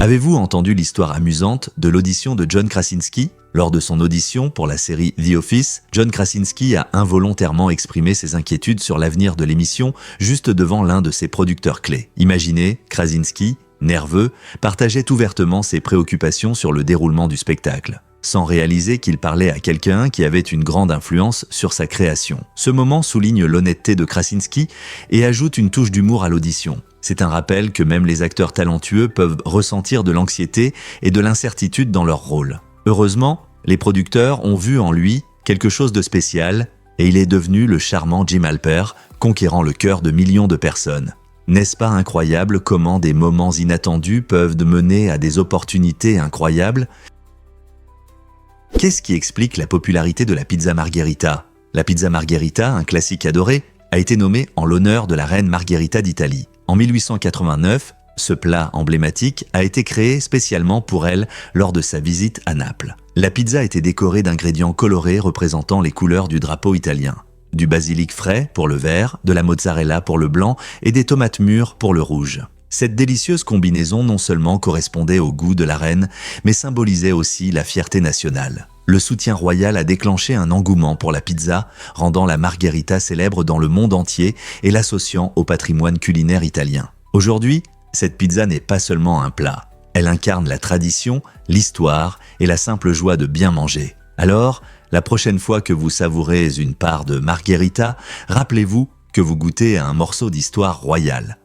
Avez-vous entendu l'histoire amusante de l'audition de John Krasinski ? Lors de son audition pour la série The Office, John Krasinski a involontairement exprimé ses inquiétudes sur l'avenir de l'émission juste devant l'un de ses producteurs clés. Imaginez, Krasinski, nerveux, partageait ouvertement ses préoccupations sur le déroulement du spectacle, sans réaliser qu'il parlait à quelqu'un qui avait une grande influence sur sa création. Ce moment souligne l'honnêteté de Krasinski et ajoute une touche d'humour à l'audition. C'est un rappel que même les acteurs talentueux peuvent ressentir de l'anxiété et de l'incertitude dans leur rôle. Heureusement, les producteurs ont vu en lui quelque chose de spécial et il est devenu le charmant Jim Halper, conquérant le cœur de millions de personnes. N'est-ce pas incroyable comment des moments inattendus peuvent mener à des opportunités incroyables ? Qu'est-ce qui explique la popularité de la pizza margherita ? La pizza margherita, un classique adoré, a été nommée en l'honneur de la reine Margherita d'Italie. En 1889, ce plat emblématique a été créé spécialement pour elle lors de sa visite à Naples. La pizza était décorée d'ingrédients colorés représentant les couleurs du drapeau italien. Du basilic frais pour le vert, de la mozzarella pour le blanc et des tomates mûres pour le rouge. Cette délicieuse combinaison non seulement correspondait au goût de la reine, mais symbolisait aussi la fierté nationale. Le soutien royal a déclenché un engouement pour la pizza, rendant la margherita célèbre dans le monde entier et l'associant au patrimoine culinaire italien. Aujourd'hui, cette pizza n'est pas seulement un plat. Elle incarne la tradition, l'histoire et la simple joie de bien manger. Alors, la prochaine fois que vous savourez une part de margherita, rappelez-vous que vous goûtez à un morceau d'histoire royale.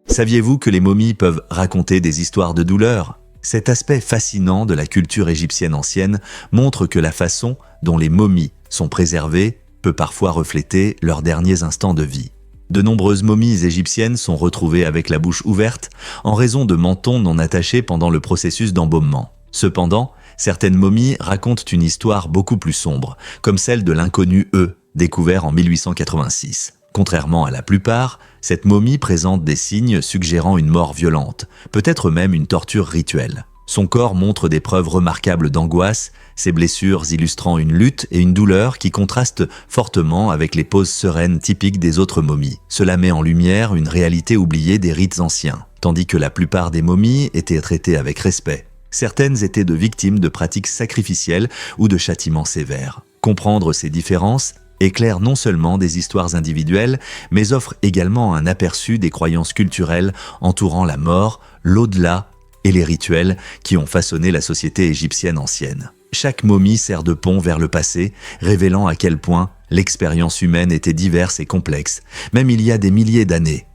Saviez-vous que les momies peuvent raconter des histoires de douleur ? Cet aspect fascinant de la culture égyptienne ancienne montre que la façon dont les momies sont préservées peut parfois refléter leurs derniers instants de vie. De nombreuses momies égyptiennes sont retrouvées avec la bouche ouverte en raison de mentons non attachés pendant le processus d'embaumement. Cependant, certaines momies racontent une histoire beaucoup plus sombre, comme celle de l'inconnu découvert en 1886. Contrairement à la plupart, cette momie présente des signes suggérant une mort violente, peut-être même une torture rituelle. Son corps montre des preuves remarquables d'angoisse, ses blessures illustrant une lutte et une douleur qui contrastent fortement avec les poses sereines typiques des autres momies. Cela met en lumière une réalité oubliée des rites anciens, tandis que la plupart des momies étaient traitées avec respect. Certaines étaient de victimes de pratiques sacrificielles ou de châtiments sévères. Comprendre ces différences éclaire non seulement des histoires individuelles, mais offre également un aperçu des croyances culturelles entourant la mort, l'au-delà et les rituels qui ont façonné la société égyptienne ancienne. Chaque momie sert de pont vers le passé, révélant à quel point l'expérience humaine était diverse et complexe, même il y a des milliers d'années.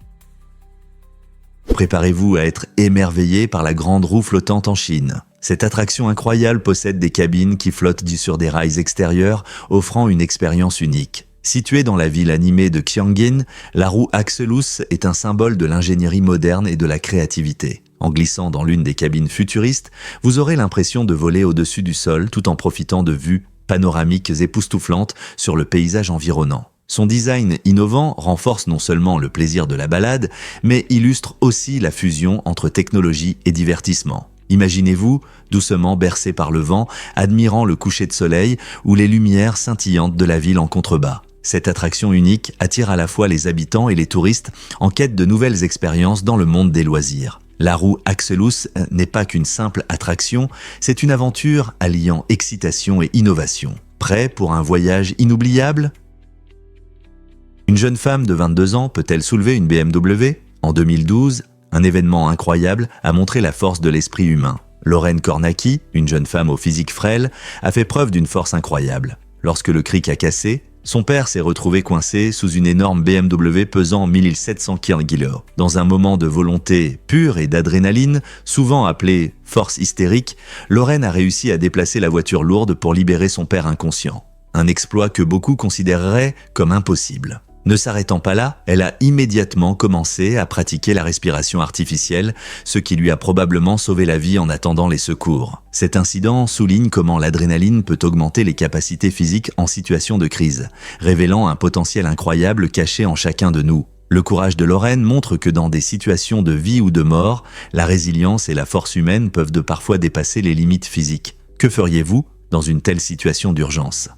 Préparez-vous à être émerveillé par la grande roue flottante en Chine. Cette attraction incroyable possède des cabines qui flottent sur des rails extérieurs, offrant une expérience unique. Située dans la ville animée de Xiangin, la roue Axelus est un symbole de l'ingénierie moderne et de la créativité. En glissant dans l'une des cabines futuristes, vous aurez l'impression de voler au-dessus du sol tout en profitant de vues panoramiques époustouflantes sur le paysage environnant. Son design innovant renforce non seulement le plaisir de la balade, mais illustre aussi la fusion entre technologie et divertissement. Imaginez-vous, doucement bercé par le vent, admirant le coucher de soleil ou les lumières scintillantes de la ville en contrebas. Cette attraction unique attire à la fois les habitants et les touristes en quête de nouvelles expériences dans le monde des loisirs. La roue Axelus n'est pas qu'une simple attraction, c'est une aventure alliant excitation et innovation. Prêt pour un voyage inoubliable ? Une jeune femme de 22 ans peut-elle soulever une BMW ? En 2012, un événement incroyable a montré la force de l'esprit humain. Lorraine Kornacki, une jeune femme au physique frêle, a fait preuve d'une force incroyable. Lorsque le cric a cassé, son père s'est retrouvé coincé sous une énorme BMW pesant 1700 kg. Dans un moment de volonté pure et d'adrénaline, souvent appelé « force hystérique », Lorraine a réussi à déplacer la voiture lourde pour libérer son père inconscient. Un exploit que beaucoup considéreraient comme impossible. Ne s'arrêtant pas là, elle a immédiatement commencé à pratiquer la respiration artificielle, ce qui lui a probablement sauvé la vie en attendant les secours. Cet incident souligne comment l'adrénaline peut augmenter les capacités physiques en situation de crise, révélant un potentiel incroyable caché en chacun de nous. Le courage de Lorraine montre que dans des situations de vie ou de mort, la résilience et la force humaine peuvent parfois dépasser les limites physiques. Que feriez-vous dans une telle situation d'urgence ?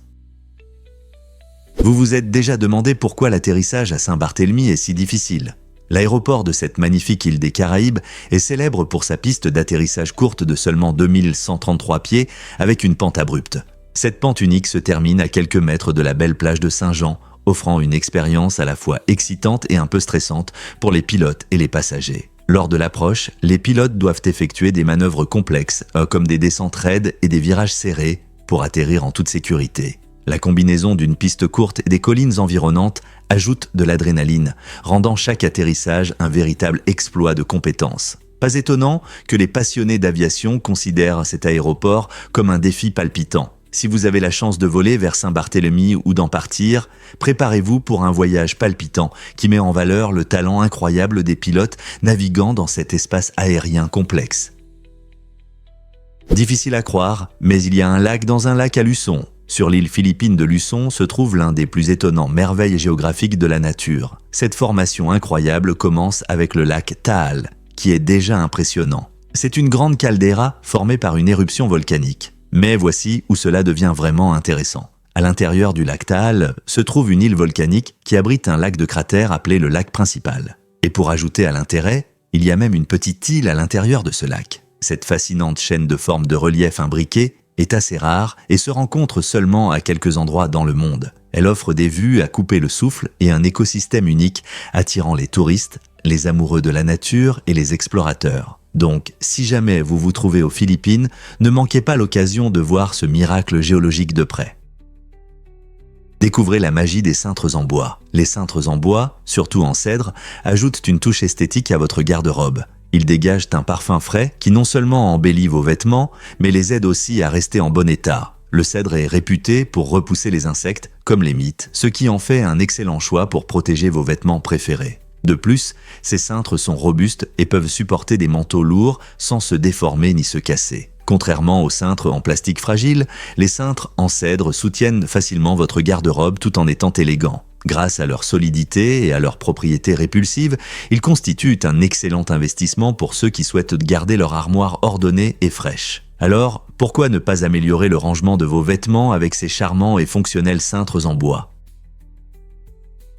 Vous vous êtes déjà demandé pourquoi l'atterrissage à Saint-Barthélemy est si difficile. L'aéroport de cette magnifique île des Caraïbes est célèbre pour sa piste d'atterrissage courte de seulement 2133 pieds avec une pente abrupte. Cette pente unique se termine à quelques mètres de la belle plage de Saint-Jean, offrant une expérience à la fois excitante et un peu stressante pour les pilotes et les passagers. Lors de l'approche, les pilotes doivent effectuer des manœuvres complexes, comme des descentes raides et des virages serrés, pour atterrir en toute sécurité. La combinaison d'une piste courte et des collines environnantes ajoute de l'adrénaline, rendant chaque atterrissage un véritable exploit de compétence. Pas étonnant que les passionnés d'aviation considèrent cet aéroport comme un défi palpitant. Si vous avez la chance de voler vers Saint-Barthélemy ou d'en partir, préparez-vous pour un voyage palpitant qui met en valeur le talent incroyable des pilotes naviguant dans cet espace aérien complexe. Difficile à croire, mais il y a un lac dans un lac à Luçon. Sur l'île philippine de Luçon se trouve l'un des plus étonnants merveilles géographiques de la nature. Cette formation incroyable commence avec le lac Taal, qui est déjà impressionnant. C'est une grande caldeira formée par une éruption volcanique. Mais voici où cela devient vraiment intéressant. À l'intérieur du lac Taal se trouve une île volcanique qui abrite un lac de cratère appelé le lac principal. Et pour ajouter à l'intérêt, il y a même une petite île à l'intérieur de ce lac. Cette fascinante chaîne de formes de relief imbriquées est assez rare et se rencontre seulement à quelques endroits dans le monde. Elle offre des vues à couper le souffle et un écosystème unique attirant les touristes, les amoureux de la nature et les explorateurs. Donc, si jamais vous vous trouvez aux Philippines, ne manquez pas l'occasion de voir ce miracle géologique de près. Découvrez la magie des cintres en bois. Les cintres en bois, surtout en cèdre, ajoutent une touche esthétique à votre garde-robe. Ils dégagent un parfum frais qui non seulement embellit vos vêtements, mais les aide aussi à rester en bon état. Le cèdre est réputé pour repousser les insectes, comme les mites, ce qui en fait un excellent choix pour protéger vos vêtements préférés. De plus, ces cintres sont robustes et peuvent supporter des manteaux lourds sans se déformer ni se casser. Contrairement aux cintres en plastique fragile, les cintres en cèdre soutiennent facilement votre garde-robe tout en étant élégants. Grâce à leur solidité et à leurs propriétés répulsives, ils constituent un excellent investissement pour ceux qui souhaitent garder leur armoire ordonnée et fraîche. Alors, pourquoi ne pas améliorer le rangement de vos vêtements avec ces charmants et fonctionnels cintres en bois?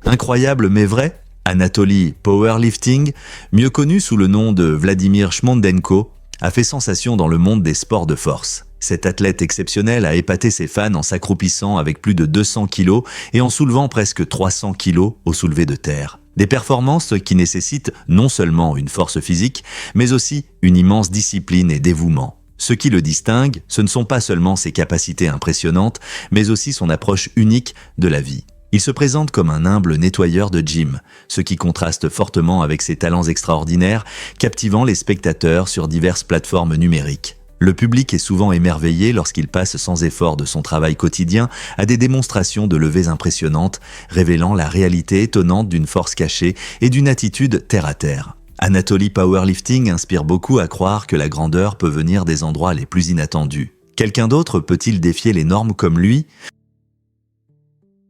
Incroyable mais vrai, Anatoly Powerlifting, mieux connu sous le nom de Vladimir Shmondenko, a fait sensation dans le monde des sports de force. Cet athlète exceptionnel a épaté ses fans en s'accroupissant avec plus de 200 kg et en soulevant presque 300 kg au soulevé de terre. Des performances qui nécessitent non seulement une force physique, mais aussi une immense discipline et dévouement. Ce qui le distingue, ce ne sont pas seulement ses capacités impressionnantes, mais aussi son approche unique de la vie. Il se présente comme un humble nettoyeur de gym, ce qui contraste fortement avec ses talents extraordinaires, captivant les spectateurs sur diverses plateformes numériques. Le public est souvent émerveillé lorsqu'il passe sans effort de son travail quotidien à des démonstrations de levées impressionnantes, révélant la réalité étonnante d'une force cachée et d'une attitude terre-à-terre. Anatoly Powerlifting inspire beaucoup à croire que la grandeur peut venir des endroits les plus inattendus. Quelqu'un d'autre peut-il défier les normes comme lui ?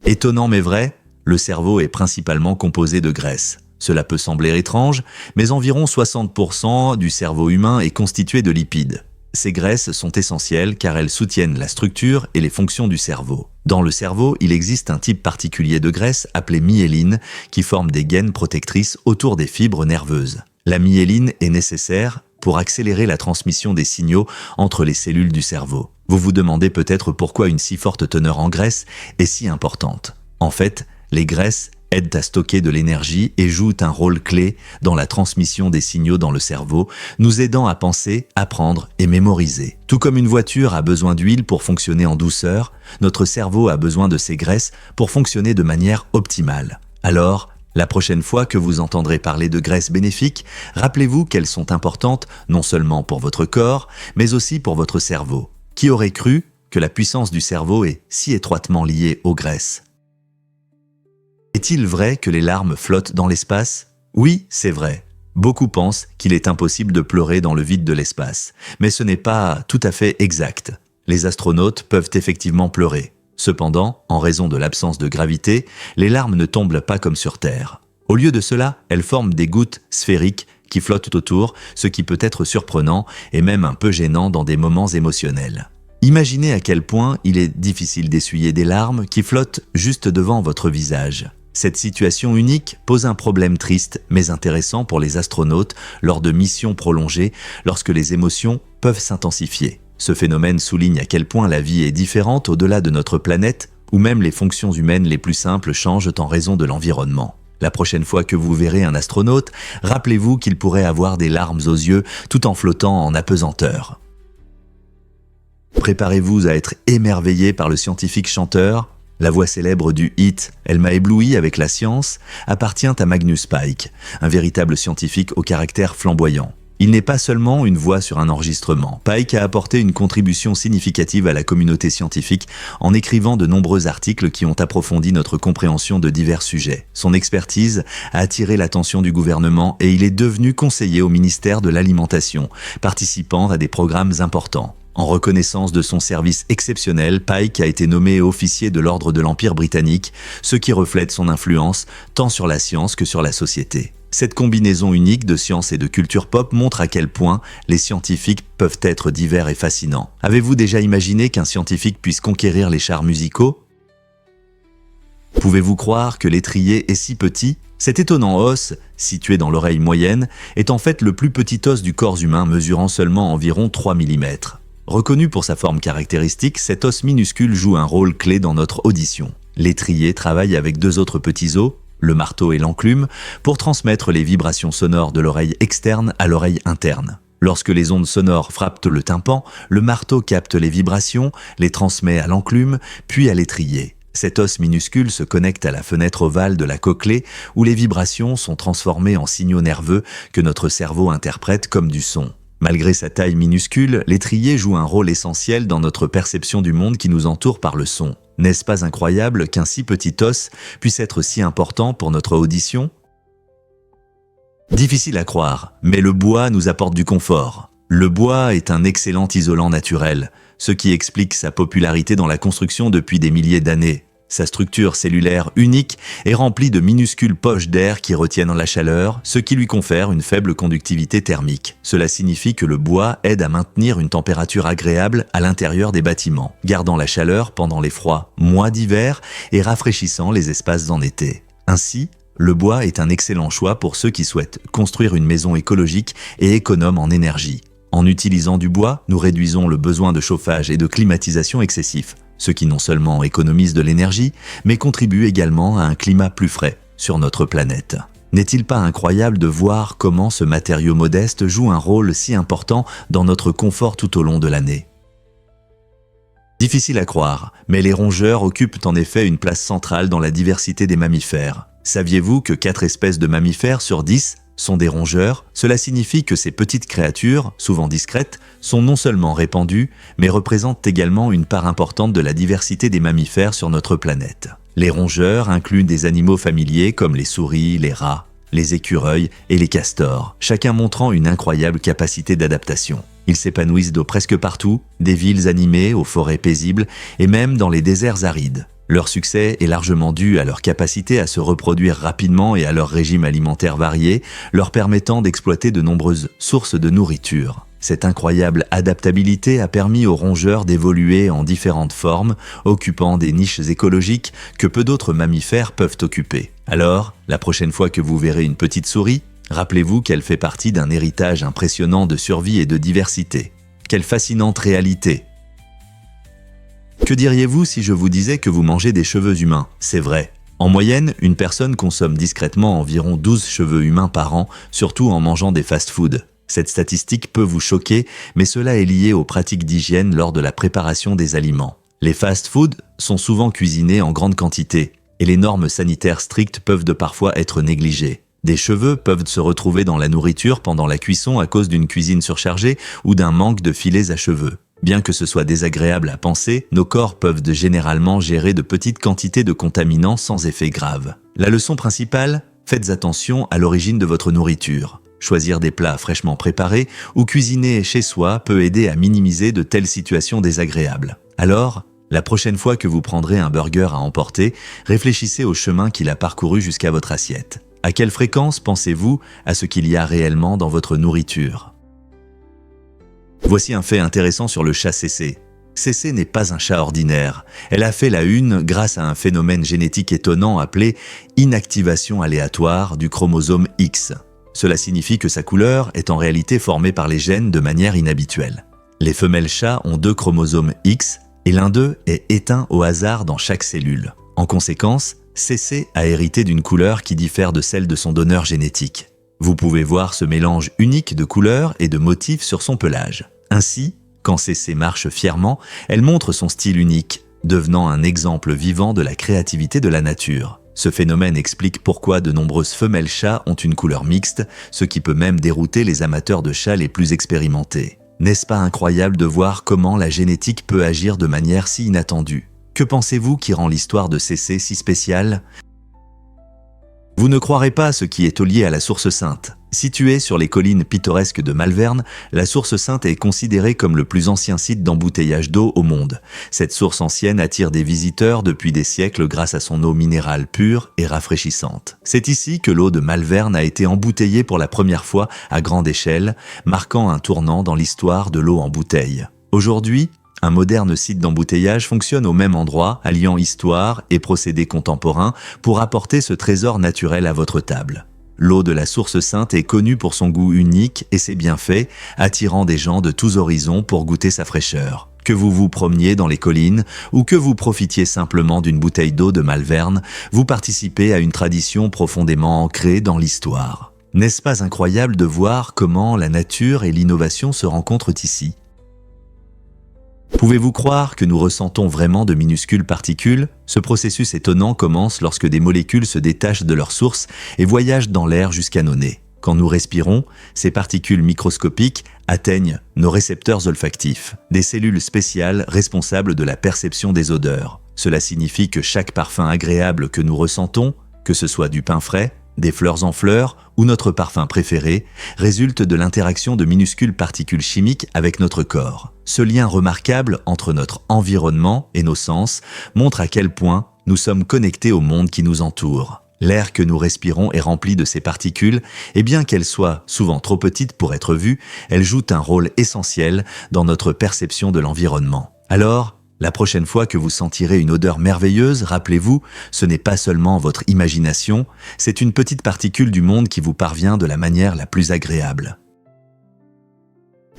Étonnant mais vrai, le cerveau est principalement composé de graisse. Cela peut sembler étrange, mais environ 60% du cerveau humain est constitué de lipides. Ces graisses sont essentielles car elles soutiennent la structure et les fonctions du cerveau. Dans le cerveau, il existe un type particulier de graisse appelé myéline qui forme des gaines protectrices autour des fibres nerveuses. La myéline est nécessaire pour accélérer la transmission des signaux entre les cellules du cerveau. Vous vous demandez peut-être pourquoi une si forte teneur en graisse est si importante. En fait, les graisses aident à stocker de l'énergie et jouent un rôle clé dans la transmission des signaux dans le cerveau, nous aidant à penser, apprendre et mémoriser. Tout comme une voiture a besoin d'huile pour fonctionner en douceur, notre cerveau a besoin de ces graisses pour fonctionner de manière optimale. Alors, la prochaine fois que vous entendrez parler de graisses bénéfiques, rappelez-vous qu'elles sont importantes non seulement pour votre corps, mais aussi pour votre cerveau. Qui aurait cru que la puissance du cerveau est si étroitement liée aux graisses ? Est-il vrai que les larmes flottent dans l'espace ? Oui, c'est vrai. Beaucoup pensent qu'il est impossible de pleurer dans le vide de l'espace, mais ce n'est pas tout à fait exact. Les astronautes peuvent effectivement pleurer. Cependant, en raison de l'absence de gravité, les larmes ne tombent pas comme sur Terre. Au lieu de cela, elles forment des gouttes sphériques qui flottent autour, ce qui peut être surprenant et même un peu gênant dans des moments émotionnels. Imaginez à quel point il est difficile d'essuyer des larmes qui flottent juste devant votre visage. Cette situation unique pose un problème triste mais intéressant pour les astronautes lors de missions prolongées lorsque les émotions peuvent s'intensifier. Ce phénomène souligne à quel point la vie est différente au-delà de notre planète, où même les fonctions humaines les plus simples changent en raison de l'environnement. La prochaine fois que vous verrez un astronaute, rappelez-vous qu'il pourrait avoir des larmes aux yeux tout en flottant en apesanteur. Préparez-vous à être émerveillé par le scientifique chanteur. La voix célèbre du hit « Elle m'a ébloui avec la science » appartient à Magnus Pyke, un véritable scientifique au caractère flamboyant. Il n'est pas seulement une voix sur un enregistrement. Pyke a apporté une contribution significative à la communauté scientifique en écrivant de nombreux articles qui ont approfondi notre compréhension de divers sujets. Son expertise a attiré l'attention du gouvernement et il est devenu conseiller au ministère de l'Alimentation, participant à des programmes importants. En reconnaissance de son service exceptionnel, Pyke a été nommé officier de l'Ordre de l'Empire britannique, ce qui reflète son influence tant sur la science que sur la société. Cette combinaison unique de science et de culture pop montre à quel point les scientifiques peuvent être divers et fascinants. Avez-vous déjà imaginé qu'un scientifique puisse conquérir les chars musicaux? Pouvez-vous croire que l'étrier est si petit? Cet étonnant os, situé dans l'oreille moyenne, est en fait le plus petit os du corps humain, mesurant seulement environ 3 mm. Reconnu pour sa forme caractéristique, cet os minuscule joue un rôle clé dans notre audition. L'étrier travaille avec deux autres petits os, le marteau et l'enclume, pour transmettre les vibrations sonores de l'oreille externe à l'oreille interne. Lorsque les ondes sonores frappent le tympan, le marteau capte les vibrations, les transmet à l'enclume, puis à l'étrier. Cet os minuscule se connecte à la fenêtre ovale de la cochlée où les vibrations sont transformées en signaux nerveux que notre cerveau interprète comme du son. Malgré sa taille minuscule, l'étrier joue un rôle essentiel dans notre perception du monde qui nous entoure par le son. N'est-ce pas incroyable qu'un si petit os puisse être si important pour notre audition? Difficile à croire, mais le bois nous apporte du confort. Le bois est un excellent isolant naturel, ce qui explique sa popularité dans la construction depuis des milliers d'années. Sa structure cellulaire unique est remplie de minuscules poches d'air qui retiennent la chaleur, ce qui lui confère une faible conductivité thermique. Cela signifie que le bois aide à maintenir une température agréable à l'intérieur des bâtiments, gardant la chaleur pendant les froids mois d'hiver et rafraîchissant les espaces en été. Ainsi, le bois est un excellent choix pour ceux qui souhaitent construire une maison écologique et économe en énergie. En utilisant du bois, nous réduisons le besoin de chauffage et de climatisation excessif, ce qui non seulement économise de l'énergie, mais contribue également à un climat plus frais sur notre planète. N'est-il pas incroyable de voir comment ce matériau modeste joue un rôle si important dans notre confort tout au long de l'année? Difficile à croire, mais les rongeurs occupent en effet une place centrale dans la diversité des mammifères. Saviez-vous que 4 espèces de mammifères sur 10 sont des rongeurs? Cela signifie que ces petites créatures, souvent discrètes, sont non seulement répandues, mais représentent également une part importante de la diversité des mammifères sur notre planète. Les rongeurs incluent des animaux familiers comme les souris, les rats, les écureuils et les castors, chacun montrant une incroyable capacité d'adaptation. Ils s'épanouissent de presque partout, des villes animées aux forêts paisibles et même dans les déserts arides. Leur succès est largement dû à leur capacité à se reproduire rapidement et à leur régime alimentaire varié, leur permettant d'exploiter de nombreuses sources de nourriture. Cette incroyable adaptabilité a permis aux rongeurs d'évoluer en différentes formes, occupant des niches écologiques que peu d'autres mammifères peuvent occuper. Alors, la prochaine fois que vous verrez une petite souris, rappelez-vous qu'elle fait partie d'un héritage impressionnant de survie et de diversité. Quelle fascinante réalité! Que diriez-vous si je vous disais que vous mangez des cheveux humains? C'est vrai. En moyenne, une personne consomme discrètement environ 12 cheveux humains par an, surtout en mangeant des fast-foods. Cette statistique peut vous choquer, mais cela est lié aux pratiques d'hygiène lors de la préparation des aliments. Les fast-foods sont souvent cuisinés en grande quantité, et les normes sanitaires strictes peuvent de parfois être négligées. Des cheveux peuvent se retrouver dans la nourriture pendant la cuisson à cause d'une cuisine surchargée ou d'un manque de filets à cheveux. Bien que ce soit désagréable à penser, nos corps peuvent généralement gérer de petites quantités de contaminants sans effet grave. La leçon principale, faites attention à l'origine de votre nourriture. Choisir des plats fraîchement préparés ou cuisiner chez soi peut aider à minimiser de telles situations désagréables. Alors, la prochaine fois que vous prendrez un burger à emporter, réfléchissez au chemin qu'il a parcouru jusqu'à votre assiette. À quelle fréquence pensez-vous à ce qu'il y a réellement dans votre nourriture? Voici un fait intéressant sur le chat CC. Cécé n'est pas un chat ordinaire. Elle a fait la une grâce à un phénomène génétique étonnant appelé inactivation aléatoire du chromosome X. Cela signifie que sa couleur est en réalité formée par les gènes de manière inhabituelle. Les femelles chats ont 2 chromosomes X et l'un d'eux est éteint au hasard dans chaque cellule. En conséquence, Cécé a hérité d'une couleur qui diffère de celle de son donneur génétique. Vous pouvez voir ce mélange unique de couleurs et de motifs sur son pelage. Ainsi, quand Cécé marche fièrement, elle montre son style unique, devenant un exemple vivant de la créativité de la nature. Ce phénomène explique pourquoi de nombreuses femelles chats ont une couleur mixte, ce qui peut même dérouter les amateurs de chats les plus expérimentés. N'est-ce pas incroyable de voir comment la génétique peut agir de manière si inattendue? Que pensez-vous qui rend l'histoire de Cécé si spéciale? Vous ne croirez pas ce qui est lié à la Source Sainte. Située sur les collines pittoresques de Malvern, la Source Sainte est considérée comme le plus ancien site d'embouteillage d'eau au monde. Cette source ancienne attire des visiteurs depuis des siècles grâce à son eau minérale pure et rafraîchissante. C'est ici que l'eau de Malvern a été embouteillée pour la première fois à grande échelle, marquant un tournant dans l'histoire de l'eau en bouteille. Aujourd'hui, un moderne site d'embouteillage fonctionne au même endroit, alliant histoire et procédés contemporains pour apporter ce trésor naturel à votre table. L'eau de la Source Sainte est connue pour son goût unique et ses bienfaits, attirant des gens de tous horizons pour goûter sa fraîcheur. Que vous vous promeniez dans les collines ou que vous profitiez simplement d'une bouteille d'eau de Malvern, vous participez à une tradition profondément ancrée dans l'histoire. N'est-ce pas incroyable de voir comment la nature et l'innovation se rencontrent ici ? Pouvez-vous croire que nous ressentons vraiment de minuscules particules? Ce processus étonnant commence lorsque des molécules se détachent de leur source et voyagent dans l'air jusqu'à nos nez. Quand nous respirons, ces particules microscopiques atteignent nos récepteurs olfactifs, des cellules spéciales responsables de la perception des odeurs. Cela signifie que chaque parfum agréable que nous ressentons, que ce soit du pain frais, des fleurs en fleurs ou notre parfum préféré, résulte de l'interaction de minuscules particules chimiques avec notre corps. Ce lien remarquable entre notre environnement et nos sens montre à quel point nous sommes connectés au monde qui nous entoure. L'air que nous respirons est rempli de ces particules et bien qu'elles soient souvent trop petites pour être vues, elles jouent un rôle essentiel dans notre perception de l'environnement. Alors, la prochaine fois que vous sentirez une odeur merveilleuse, rappelez-vous, ce n'est pas seulement votre imagination, c'est une petite particule du monde qui vous parvient de la manière la plus agréable.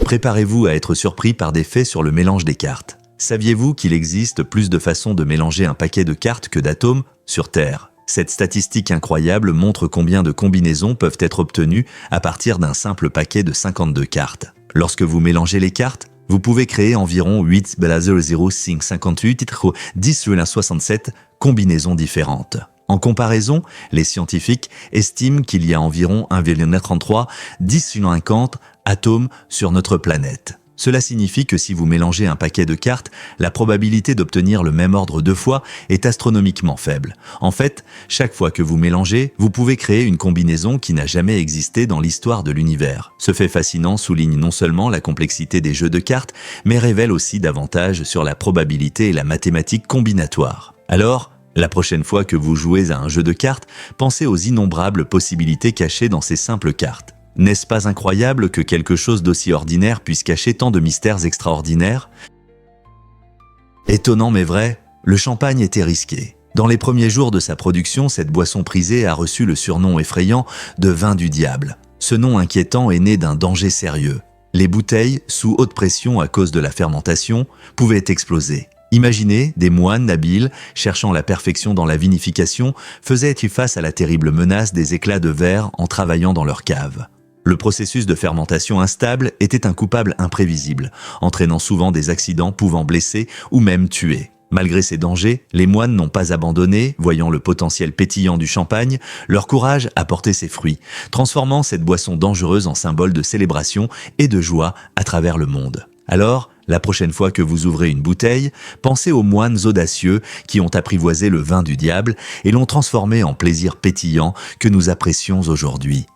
Préparez-vous à être surpris par des faits sur le mélange des cartes. Saviez-vous qu'il existe plus de façons de mélanger un paquet de cartes que d'atomes sur Terre? Cette statistique incroyable montre combien de combinaisons peuvent être obtenues à partir d'un simple paquet de 52 cartes. Lorsque vous mélangez les cartes, vous pouvez créer environ 8,00558,10,67 combinaisons différentes. En comparaison, les scientifiques estiment qu'il y a environ 1,33 atomes sur notre planète. Cela signifie que si vous mélangez un paquet de cartes, la probabilité d'obtenir le même ordre 2 fois est astronomiquement faible. En fait, chaque fois que vous mélangez, vous pouvez créer une combinaison qui n'a jamais existé dans l'histoire de l'univers. Ce fait fascinant souligne non seulement la complexité des jeux de cartes, mais révèle aussi davantage sur la probabilité et la mathématique combinatoire. Alors, la prochaine fois que vous jouez à un jeu de cartes, pensez aux innombrables possibilités cachées dans ces simples cartes. N'est-ce pas incroyable que quelque chose d'aussi ordinaire puisse cacher tant de mystères extraordinaires? Étonnant mais vrai, le champagne était risqué. Dans les premiers jours de sa production, cette boisson prisée a reçu le surnom effrayant de vin du diable. Ce nom inquiétant est né d'un danger sérieux. Les bouteilles, sous haute pression à cause de la fermentation, pouvaient exploser. Imaginez, des moines habiles, cherchant la perfection dans la vinification, faisaient face à la terrible menace des éclats de verre en travaillant dans leur cave. Le processus de fermentation instable était un coupable imprévisible, entraînant souvent des accidents pouvant blesser ou même tuer. Malgré ces dangers, les moines n'ont pas abandonné, voyant le potentiel pétillant du champagne, leur courage a porté ses fruits, transformant cette boisson dangereuse en symbole de célébration et de joie à travers le monde. Alors, la prochaine fois que vous ouvrez une bouteille, pensez aux moines audacieux qui ont apprivoisé le vin du diable et l'ont transformé en plaisir pétillant que nous apprécions aujourd'hui.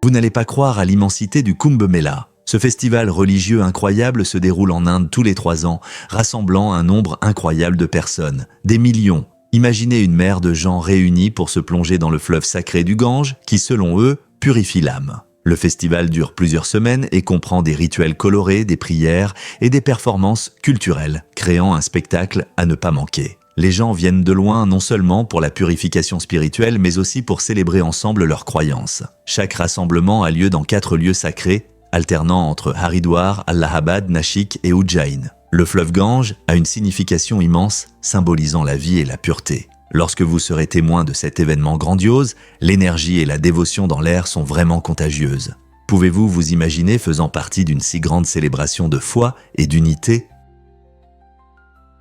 Vous n'allez pas croire à l'immensité du Kumbh Mela. Ce festival religieux incroyable se déroule en Inde tous les 3 ans, rassemblant un nombre incroyable de personnes, des millions. Imaginez une mer de gens réunis pour se plonger dans le fleuve sacré du Gange, qui selon eux, purifie l'âme. Le festival dure plusieurs semaines et comprend des rituels colorés, des prières et des performances culturelles, créant un spectacle à ne pas manquer. Les gens viennent de loin non seulement pour la purification spirituelle, mais aussi pour célébrer ensemble leurs croyances. Chaque rassemblement a lieu dans 4 lieux sacrés, alternant entre Haridwar, Allahabad, Nashik et Ujjain. Le fleuve Gange a une signification immense, symbolisant la vie et la pureté. Lorsque vous serez témoin de cet événement grandiose, l'énergie et la dévotion dans l'air sont vraiment contagieuses. Pouvez-vous vous imaginer faisant partie d'une si grande célébration de foi et d'unité ?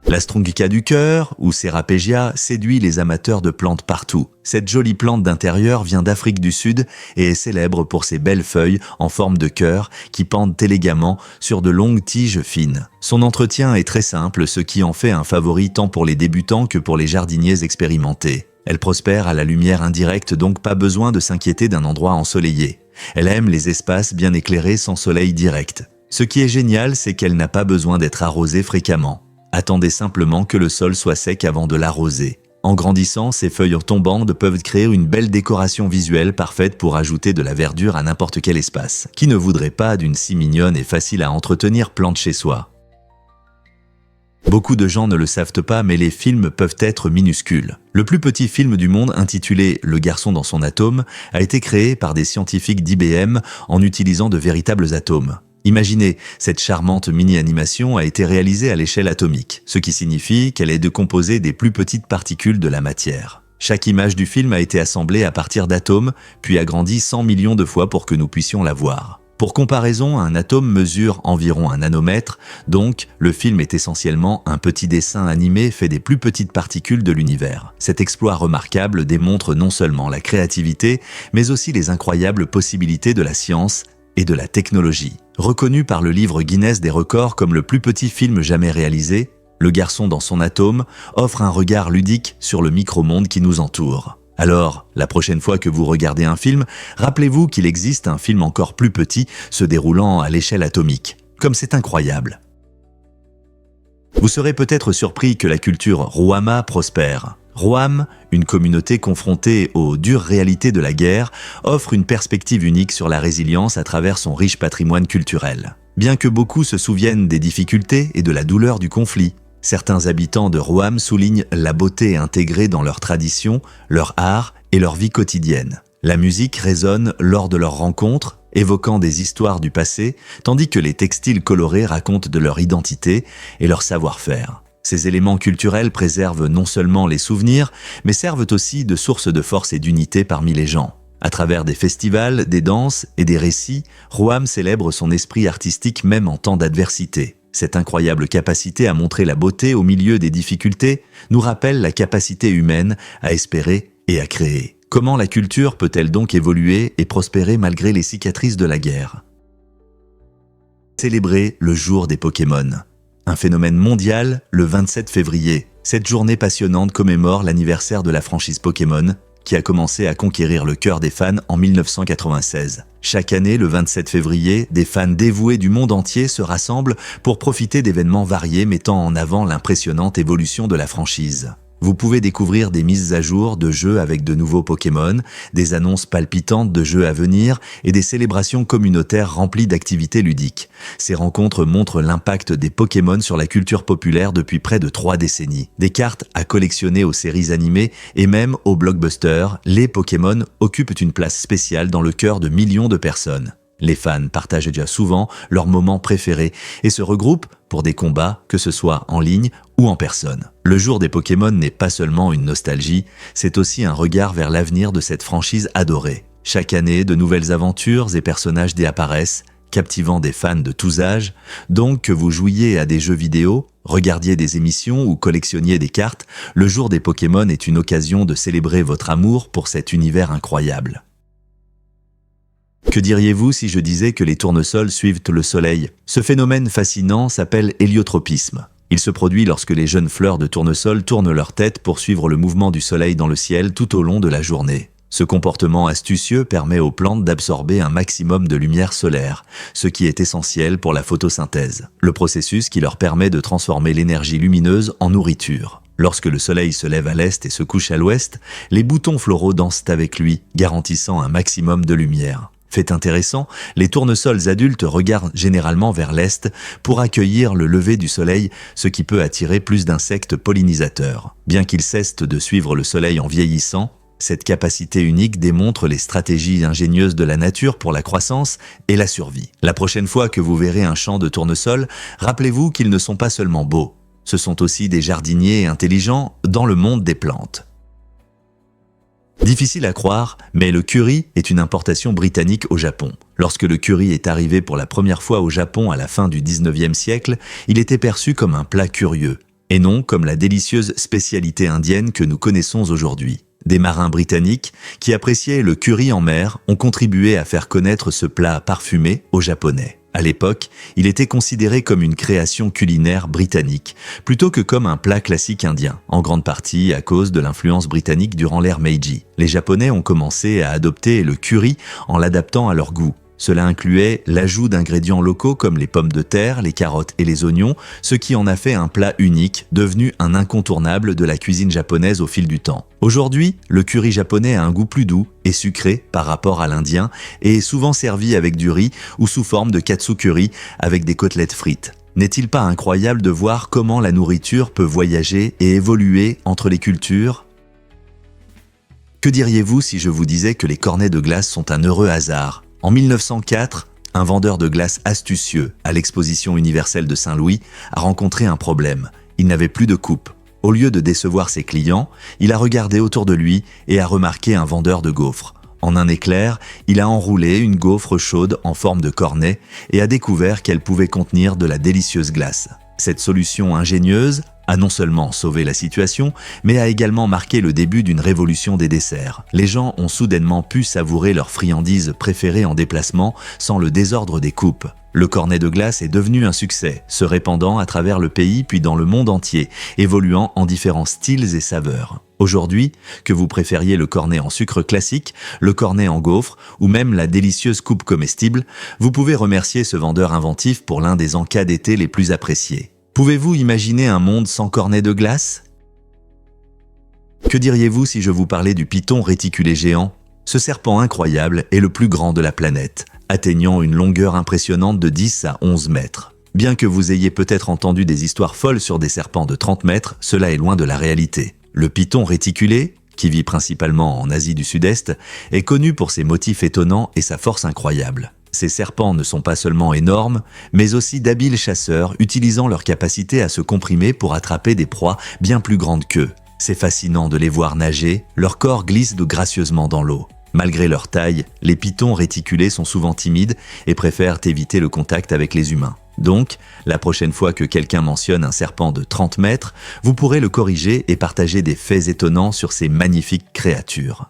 La Strungica du cœur, ou Serapégia, séduit les amateurs de plantes partout. Cette jolie plante d'intérieur vient d'Afrique du Sud et est célèbre pour ses belles feuilles en forme de cœur qui pendent élégamment sur de longues tiges fines. Son entretien est très simple, ce qui en fait un favori tant pour les débutants que pour les jardiniers expérimentés. Elle prospère à la lumière indirecte, donc pas besoin de s'inquiéter d'un endroit ensoleillé. Elle aime les espaces bien éclairés sans soleil direct. Ce qui est génial, c'est qu'elle n'a pas besoin d'être arrosée fréquemment. Attendez simplement que le sol soit sec avant de l'arroser. En grandissant, ces feuilles tombantes peuvent créer une belle décoration visuelle parfaite pour ajouter de la verdure à n'importe quel espace. Qui ne voudrait pas d'une si mignonne et facile à entretenir plante chez soi ? Beaucoup de gens ne le savent pas, mais les films peuvent être minuscules. Le plus petit film du monde, intitulé « Le garçon dans son atome », a été créé par des scientifiques d'IBM en utilisant de véritables atomes. Imaginez, cette charmante mini-animation a été réalisée à l'échelle atomique, ce qui signifie qu'elle est composée des plus petites particules de la matière. Chaque image du film a été assemblée à partir d'atomes, puis agrandie 100 millions de fois pour que nous puissions la voir. Pour comparaison, un atome mesure environ 1 nanomètre, donc le film est essentiellement un petit dessin animé fait des plus petites particules de l'univers. Cet exploit remarquable démontre non seulement la créativité, mais aussi les incroyables possibilités de la science et de la technologie. Reconnu par le livre Guinness des records comme le plus petit film jamais réalisé, Le garçon dans son atome offre un regard ludique sur le micro-monde qui nous entoure. Alors, la prochaine fois que vous regardez un film, rappelez-vous qu'il existe un film encore plus petit se déroulant à l'échelle atomique. Comme c'est incroyable. Vous serez peut-être surpris que la culture Rohama prospère. Roham, une communauté confrontée aux dures réalités de la guerre, offre une perspective unique sur la résilience à travers son riche patrimoine culturel. Bien que beaucoup se souviennent des difficultés et de la douleur du conflit, certains habitants de Roham soulignent la beauté intégrée dans leurs traditions, leur art et leur vie quotidienne. La musique résonne lors de leurs rencontres, évoquant des histoires du passé, tandis que les textiles colorés racontent de leur identité et leur savoir-faire. Ces éléments culturels préservent non seulement les souvenirs, mais servent aussi de source de force et d'unité parmi les gens. À travers des festivals, des danses et des récits, Roham célèbre son esprit artistique même en temps d'adversité. Cette incroyable capacité à montrer la beauté au milieu des difficultés nous rappelle la capacité humaine à espérer et à créer. Comment la culture peut-elle donc évoluer et prospérer malgré les cicatrices de la guerre ? Célébrer le jour des Pokémon. Un phénomène mondial, le 27 février. Cette journée passionnante commémore l'anniversaire de la franchise Pokémon, qui a commencé à conquérir le cœur des fans en 1996. Chaque année, le 27 février, des fans dévoués du monde entier se rassemblent pour profiter d'événements variés mettant en avant l'impressionnante évolution de la franchise. Vous pouvez découvrir des mises à jour de jeux avec de nouveaux Pokémon, des annonces palpitantes de jeux à venir et des célébrations communautaires remplies d'activités ludiques. Ces rencontres montrent l'impact des Pokémon sur la culture populaire depuis près de 3 décennies. Des cartes à collectionner aux séries animées et même aux blockbusters, les Pokémon occupent une place spéciale dans le cœur de millions de personnes. Les fans partagent déjà souvent leurs moments préférés et se regroupent pour des combats, que ce soit en ligne ou en personne. Le jour des Pokémon n'est pas seulement une nostalgie, c'est aussi un regard vers l'avenir de cette franchise adorée. Chaque année, de nouvelles aventures et personnages apparaissent, captivant des fans de tous âges. Donc que vous jouiez à des jeux vidéo, regardiez des émissions ou collectionniez des cartes, le jour des Pokémon est une occasion de célébrer votre amour pour cet univers incroyable. Que diriez-vous si je disais que les tournesols suivent le soleil ? Ce phénomène fascinant s'appelle héliotropisme. Il se produit lorsque les jeunes fleurs de tournesol tournent leur tête pour suivre le mouvement du soleil dans le ciel tout au long de la journée. Ce comportement astucieux permet aux plantes d'absorber un maximum de lumière solaire, ce qui est essentiel pour la photosynthèse, le processus qui leur permet de transformer l'énergie lumineuse en nourriture. Lorsque le soleil se lève à l'est et se couche à l'ouest, les boutons floraux dansent avec lui, garantissant un maximum de lumière. Fait intéressant, les tournesols adultes regardent généralement vers l'est pour accueillir le lever du soleil, ce qui peut attirer plus d'insectes pollinisateurs. Bien qu'ils cessent de suivre le soleil en vieillissant, cette capacité unique démontre les stratégies ingénieuses de la nature pour la croissance et la survie. La prochaine fois que vous verrez un champ de tournesols, rappelez-vous qu'ils ne sont pas seulement beaux, ce sont aussi des jardiniers intelligents dans le monde des plantes. Difficile à croire, mais le curry est une importation britannique au Japon. Lorsque le curry est arrivé pour la première fois au Japon à la fin du 19e siècle, il était perçu comme un plat curieux, et non comme la délicieuse spécialité indienne que nous connaissons aujourd'hui. Des marins britanniques, qui appréciaient le curry en mer, ont contribué à faire connaître ce plat parfumé aux Japonais. À l'époque, il était considéré comme une création culinaire britannique, plutôt que comme un plat classique indien, en grande partie à cause de l'influence britannique durant l'ère Meiji. Les Japonais ont commencé à adopter le curry en l'adaptant à leur goût. Cela incluait l'ajout d'ingrédients locaux comme les pommes de terre, les carottes et les oignons, ce qui en a fait un plat unique, devenu un incontournable de la cuisine japonaise au fil du temps. Aujourd'hui, le curry japonais a un goût plus doux et sucré par rapport à l'indien et est souvent servi avec du riz ou sous forme de katsu curry avec des côtelettes frites. N'est-il pas incroyable de voir comment la nourriture peut voyager et évoluer entre les cultures ? Que diriez-vous si je vous disais que les cornets de glace sont un heureux hasard ? En 1904, un vendeur de glace astucieux à l'exposition universelle de Saint-Louis a rencontré un problème. Il n'avait plus de coupe. Au lieu de décevoir ses clients, il a regardé autour de lui et a remarqué un vendeur de gaufres. En un éclair, il a enroulé une gaufre chaude en forme de cornet et a découvert qu'elle pouvait contenir de la délicieuse glace. Cette solution ingénieuse a non seulement sauvé la situation, mais a également marqué le début d'une révolution des desserts. Les gens ont soudainement pu savourer leurs friandises préférées en déplacement sans le désordre des coupes. Le cornet de glace est devenu un succès, se répandant à travers le pays puis dans le monde entier, évoluant en différents styles et saveurs. Aujourd'hui, que vous préfériez le cornet en sucre classique, le cornet en gaufre ou même la délicieuse coupe comestible, vous pouvez remercier ce vendeur inventif pour l'un des encas d'été les plus appréciés. Pouvez-vous imaginer un monde sans cornet de glace ? Que diriez-vous si je vous parlais du python réticulé géant ? Ce serpent incroyable est le plus grand de la planète, atteignant une longueur impressionnante de 10 à 11 mètres. Bien que vous ayez peut-être entendu des histoires folles sur des serpents de 30 mètres, cela est loin de la réalité. Le python réticulé, qui vit principalement en Asie du Sud-Est, est connu pour ses motifs étonnants et sa force incroyable. Ces serpents ne sont pas seulement énormes, mais aussi d'habiles chasseurs utilisant leur capacité à se comprimer pour attraper des proies bien plus grandes qu'eux. C'est fascinant de les voir nager, leur corps glisse gracieusement dans l'eau. Malgré leur taille, les pythons réticulés sont souvent timides et préfèrent éviter le contact avec les humains. Donc, la prochaine fois que quelqu'un mentionne un serpent de 30 mètres, vous pourrez le corriger et partager des faits étonnants sur ces magnifiques créatures.